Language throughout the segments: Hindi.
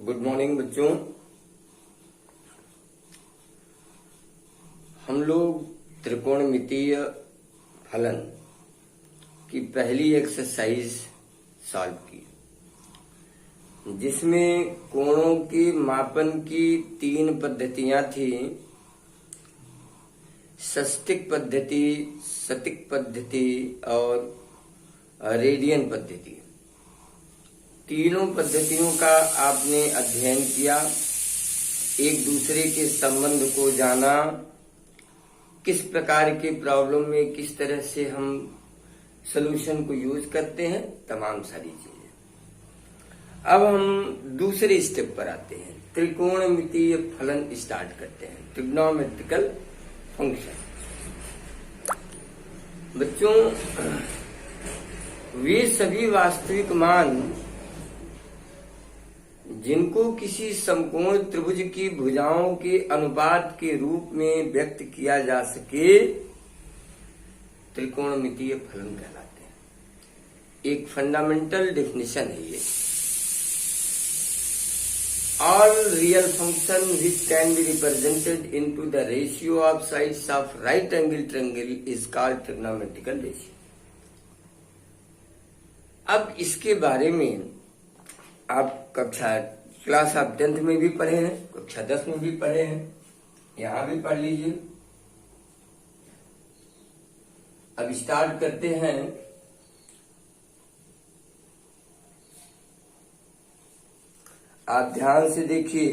गुड मॉर्निंग बच्चों। हम लोग त्रिकोणमितीय फलन की पहली एक्सरसाइज सॉल्व की, जिसमें कोणों के मापन की 3 पद्धतियां थी। षष्टिक पद्धति, शतिक पद्धति और रेडियन पद्धति। तीनों पद्धतियों का आपने अध्ययन किया, एक दूसरे के संबंध को जाना, किस प्रकार के प्रॉब्लम में किस तरह से हम सॉल्यूशन को यूज करते हैं, तमाम सारी चीजें। अब हम दूसरे स्टेप पर आते हैं, त्रिकोणमितीय फलन स्टार्ट करते हैं, ट्रिग्नोमेट्रिकल फंक्शन। बच्चों, वे सभी वास्तविक मान जिनको किसी समकोण त्रिभुज की भुजाओं के अनुपात के रूप में व्यक्त किया जा सके, त्रिकोणमितीय फलन कहलाते हैं। एक फंडामेंटल डेफिनेशन है ये। All real function which can be represented into the ratio of sides of right angle triangle is called trigonometrical ratio। अब इसके बारे में आप क्लास आप 10th में भी पढ़े हैं, कक्षा 10 में भी पढ़े हैं, यहां भी पढ़ लीजिए। अब स्टार्ट करते हैं। आप ध्यान से देखिए,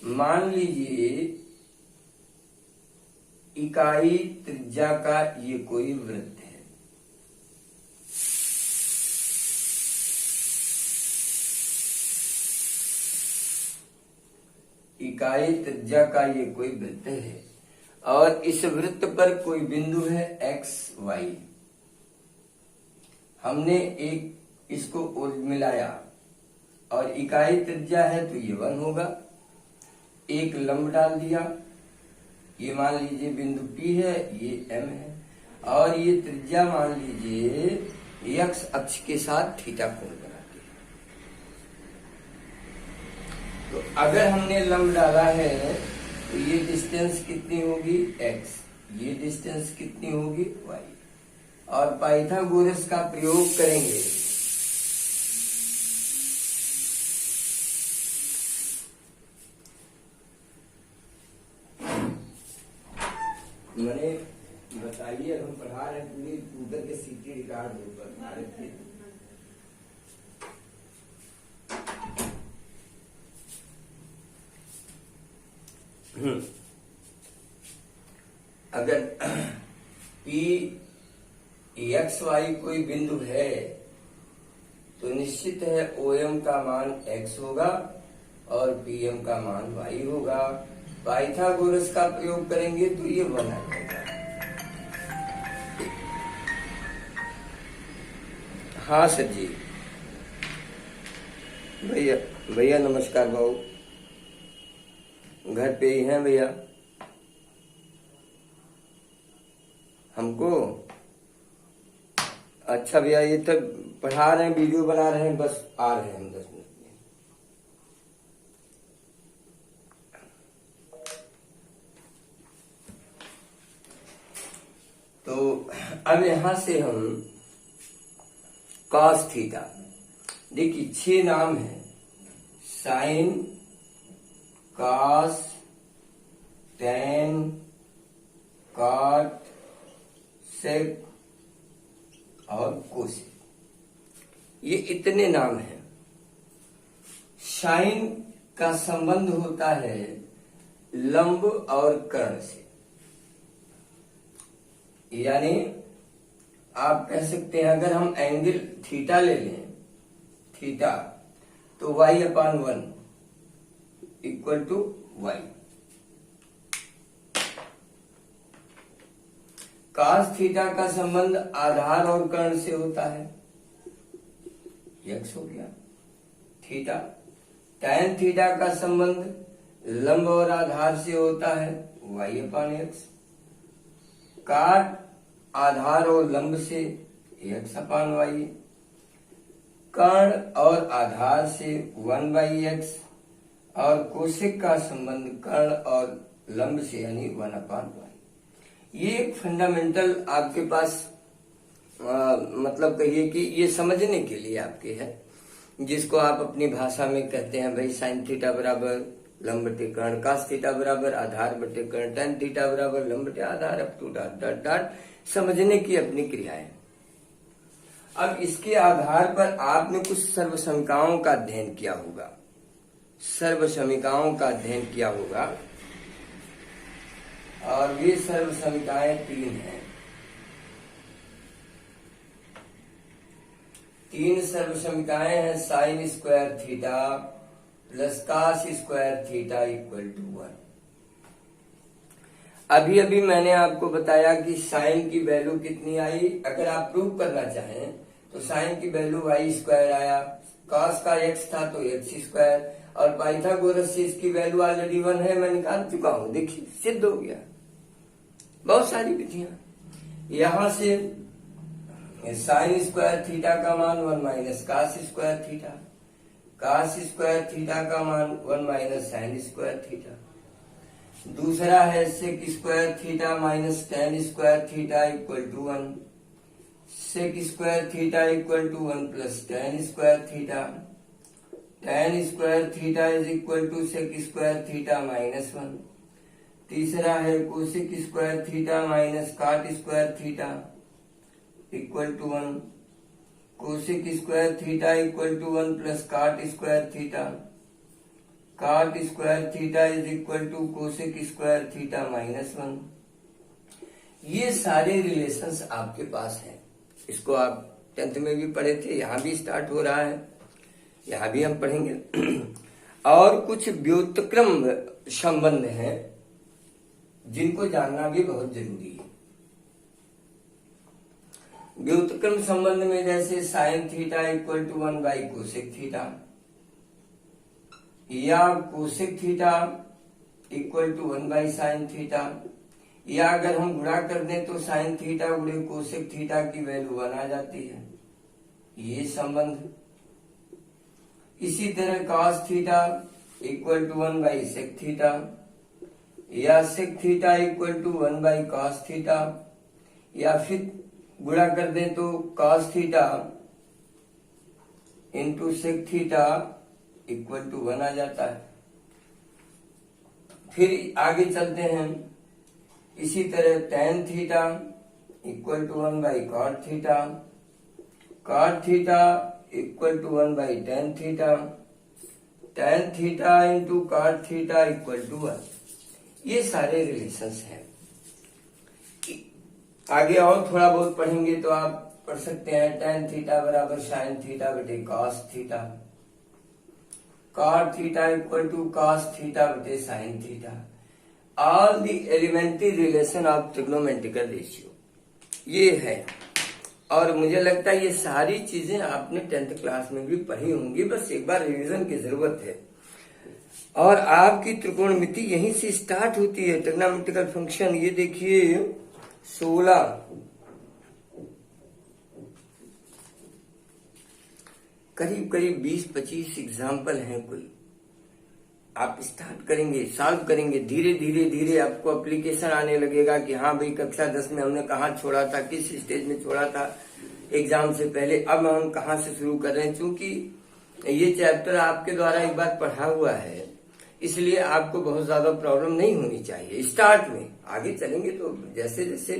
मान लीजिए इकाई त्रिज्या का ये कोई वृत्त है। इकाई त्रिज्या का ये कोई वृत्त है और इस वृत्त पर कोई बिंदु है एक्स वाई। हमने एक इसको मिलाया और इकाई त्रिज्या है तो ये 1 होगा। एक लंब डाल दिया, ये मान लीजिए बिंदु P है, ये M है, और ये त्रिज्या मान लीजिए x अक्ष के साथ थीटा कोण बनाती है। तो अगर हमने लंब डाला है तो ये डिस्टेंस कितनी होगी x, ये डिस्टेंस कितनी होगी y, और पाइथागोरस का प्रयोग करेंगे। मैंने बताइए, हम पढ़ा रहे पूरी गूगल के सीटी रिकॉर्ड पर थे। अगर P एक्स वाई कोई बिंदु है तो निश्चित है OM का मान x होगा और PM का मान y होगा। पाइथागोरस का प्रयोग करेंगे तो ये 1 आ जाएगा। हाँ सर जी, भैया नमस्कार भाऊ, घर पे ही हैं भैया। हमको अच्छा भैया, ये तो पढ़ा रहे हैं, वीडियो बना रहे हैं, बस आ रहे हैं हम 10 मिनट में। तो अब यहां से हम कॉस थीटा, देखिए 6 नाम है, साइन, कॉस, टेन, कॉट, सेक और कोसेक, ये इतने नाम हैं। साइन का संबंध होता है लंब और कर्ण से, यानी आप कह सकते हैं अगर हम एंगल थीटा ले लें, थीटा, तो y/1 equal to y। cos theta का संबंध आधार और कर्ण से होता है, x हो गया थीटा। tan थीटा का संबंध लंब और आधार से होता है, y/x। काट आधार और लंब से x/y। कर्ण और आधार से 1/x और कोशिक का संबंध कर्ण और लंब से यानी 1/y। ये एक फंडामेंटल आपके पास मतलब कहिए कि ये समझने के लिए आपके है, जिसको आप अपनी भाषा में कहते हैं भाई साइन थीटा बराबर लंब बटे कर्ण, कास थीटा बराबर आधार बटे कर्ण, टेन थीटा बराबर लंब बटे आधार, up to dot dot dot, समझने की अपनी क्रियाएं। अब इसके आधार पर आपने कुछ सर्वसमीकाओं का अध्ययन किया होगा, सर्वसमीकाओं का अध्ययन किया होगा, और वे सर्वसमीकाएं 3 हैं। 3 सर्वसमीकाएं हैं, sine square theta plus cos square theta equal to 1। अभी अभी मैंने आपको बताया कि साइन की वैल्यू कितनी आई। अगर आप प्रूव करना चाहें तो साइन की वैल्यू y स्क्वायर आया, कॉस का x था तो x स्क्वायर, और पाइथागोरस से इसकी वैल्यू ऑलरेडी 1 है, मैं निकाल चुका हूं, देखिए सिद्ध हो गया। बहुत सारी विधियां। यहां से साइन स्क्वायर थीटा का मान 1 minus cos square theta, cos square theta का मान 1 माइनस साइन स्क्वायर थीटा। दूसरा है sec square theta minus tan square theta equal to 1, sec square theta equal to 1 plus tan square theta, tan square theta is equal to sec square theta minus 1। तीसरा है cosec square theta minus cot square theta equal to 1, cosec square theta equal to 1 plus काट square theta, cot square theta is equal to cosec square theta minus 1। ये सारे रिलेशंस आपके पास हैं। इसको आप 10th में भी पढ़े थे, यहां भी स्टार्ट हो रहा है, यहां भी हम पढ़ेंगे। और कुछ व्युत्क्रम संबंध हैं जिनको जानना भी बहुत जरूरी है। व्युत्क्रम संबंध में जैसे sine theta equal to 1 by cosec theta, या cosec theta equal to 1 by sine theta, या अगर हम गुणा कर दें तो साइन थीटा गुणे कोसेक थीटा की वैल्यू 1 आ जाती है, ये संबंध। इसी तरह cos theta equal to 1 by sec theta, या sec theta equal to 1 by cos theta, या फिर गुणा कर दें तो cos theta into sec theta equal to 1 आ जाता है। फिर आगे चलते हैं, इसी तरह tan theta equal to 1 by cot theta, cot theta equal to 1 by tan theta, tan theta into cot theta equal to 1। ये सारे रिलेशंस हैं। आगे और थोड़ा बहुत पढ़ेंगे तो आप पढ़ सकते हैं टेन थीटा बराबर साइन थीटा बटे cos theta, cot theta equal to cos theta बटे sine theta. All the elementary relation of trigonometrical ratio ये है। और मुझे लगता है ये सारी चीजें आपने 10th क्लास में भी पढ़ी होंगी, बस एक बार रिवीजन की जरूरत है। और आपकी त्रिकोणमिति यहीं से स्टार्ट होती है, ट्रिग्नोमेट्रिकल फंक्शन। ये देखिए 16 करीब करीब 20-25 एग्जाम्पल हैं कोई। आप स्टार्ट करेंगे, सॉल्व करेंगे, धीरे धीरे धीरे आपको एप्लीकेशन आने लगेगा कि हाँ भाई कक्षा 10 में हमने कहाँ छोड़ा था, किस स्टेज में छोड़ा था एग्जाम से पहले, अब हम कहाँ से शुरू कर रहे हैं। क्योंकि ये चैप्टर आपके द्वारा एक बार पढ़ा हुआ है, इसलिए आपको बहुत ज्यादा प्रॉब्लम नहीं होनी चाहिए स्टार्ट में। आगे चलेंगे तो जैसे जैसे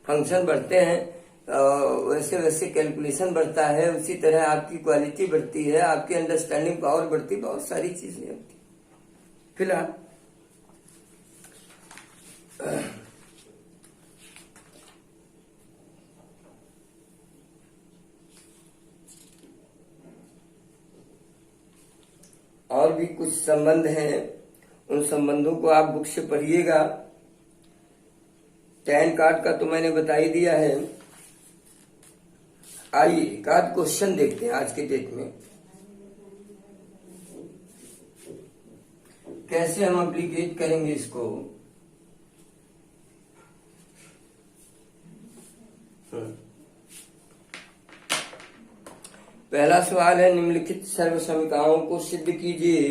फंक्शन बढ़ते हैं वैसे वैसे कैलकुलेशन बढ़ता है, उसी तरह आपकी क्वालिटी बढ़ती है, आपकी अंडरस्टैंडिंग पावर बढ़ती, बहुत सारी चीजें होती। फिलहाल और भी कुछ संबंध हैं, उन संबंधों को आप बुक से पढ़िएगा। टैन कार्ड का तो मैंने बता ही दिया है। आइए एक आध क्वेश्चन देखते हैं आज के डेट में, कैसे हम एप्लीकेट करेंगे इसको। पहला सवाल है, निम्नलिखित सर्वसमीकरणों को सिद्ध कीजिए।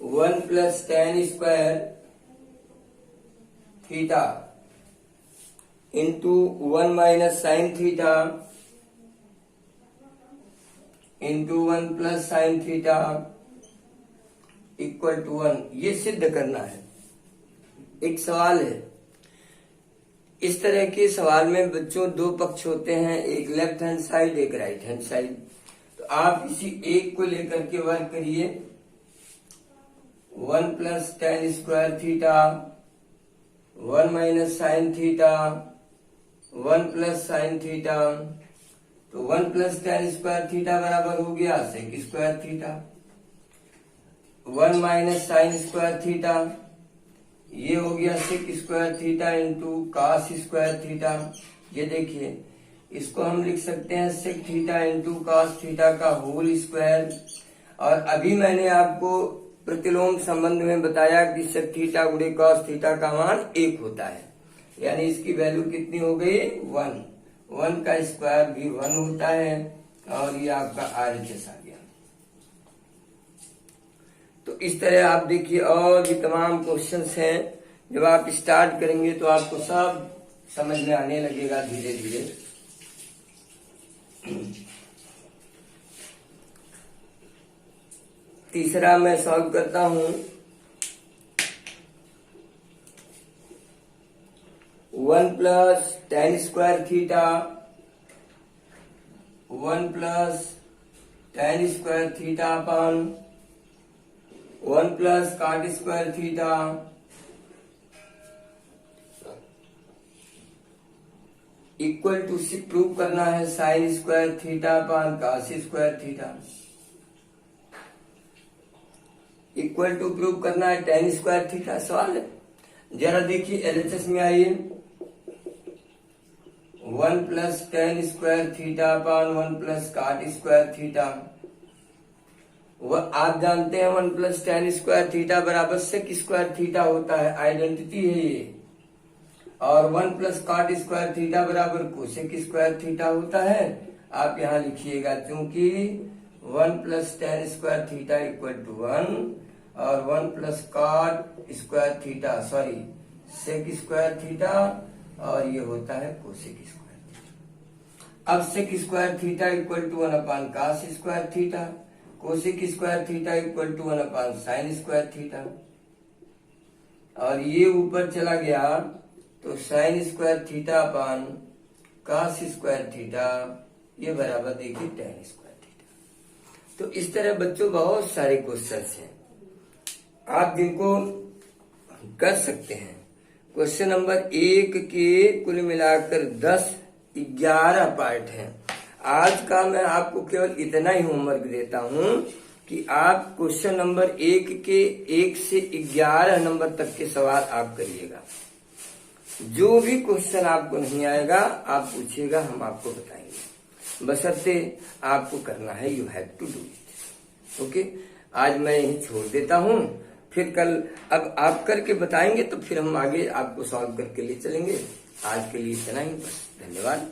1 + tan² theta into 1 - sin theta into 1 + sin theta equal to 1, ये सिद्ध करना है। एक सवाल है, इस तरह के सवाल में बच्चों दो पक्ष होते हैं, एक लेफ्ट हैंड साइड एक राइट हैंड साइड। तो आप इसी एक को लेकर के वर्क करिए। 1 + tan² theta 1 - sin theta 1 + sin theta, तो 1 + tan² थीटा बराबर हो गया sec² थीटा। 1 - sin² थीटा ये हो गया sec² theta into cos² theta. ये देखिए, इसको हम लिख सकते हैं sec theta into cos theta का होल स्क्वायर। और अभी मैंने आपको प्रतिलोम संबंध में बताया कि sec थीटा गुणे cos थीटा का मान 1 होता है, यानी इसकी वैल्यू कितनी हो गई 1। 1 का स्क्वायर भी 1 होता है और ये आपका RHS आ गया। तो इस तरह आप देखिए, और भी तमाम क्वेश्चंस हैं, जब आप स्टार्ट करेंगे तो आपको सब समझ में आने लगेगा धीरे धीरे। तीसरा मैं सॉल्व करता हूं। 1 + tan² theta 1 + tan² theta upon 1 + cot² theta equal to से प्रूव करना है sin² theta upon cos² theta equal to prove करना है tan² थीटा। सवाल है, जरा देखिए LHS में आइए। 1 + tan² theta upon 1 + cot² theta, वह आप जानते हैं 1 + tan² थीटा बराबर sec² थीटा होता है, आइडेंटिटी है ये। और 1 + cot² थीटा बराबर cosec² थीटा होता है। आप यहाँ लिखिएगा, क्योंकि 1 + tan² थीटा इक्वल टू 1 और 1 + cot² theta sorry sec² theta, और ये होता है cosec²। अब sec² theta equal to 1 / cos² theta, cosec² theta equal to 1 / sin² theta, और ये ऊपर चला गया तो sin² theta upon cos² theta, ये बराबर देखिए tan² थीटा। तो इस तरह बच्चों बहुत सारे क्वेश्चंस हैं, आप जिनको कर सकते हैं। क्वेश्चन नंबर 1 के कुल मिलाकर 11 पार्ट हैं। आज का मैं आपको केवल इतना ही होमवर्क देता हूं कि आप क्वेश्चन नंबर 1 के 1 से 11 नंबर तक के सवाल आप करिएगा। जो भी क्वेश्चन आपको नहीं आएगा आप पूछिएगा, हम आपको बताएंगे, बशर्ते आपको करना है। You have to do it. Okay, आज मैं यही छोड़ देता हूं, फिर कल अब आप करके बताएंगे तो फिर हम आगे आपको सॉल्व करके ले चलेंगे। आज के लिए इतना ही, बस। धन्यवाद।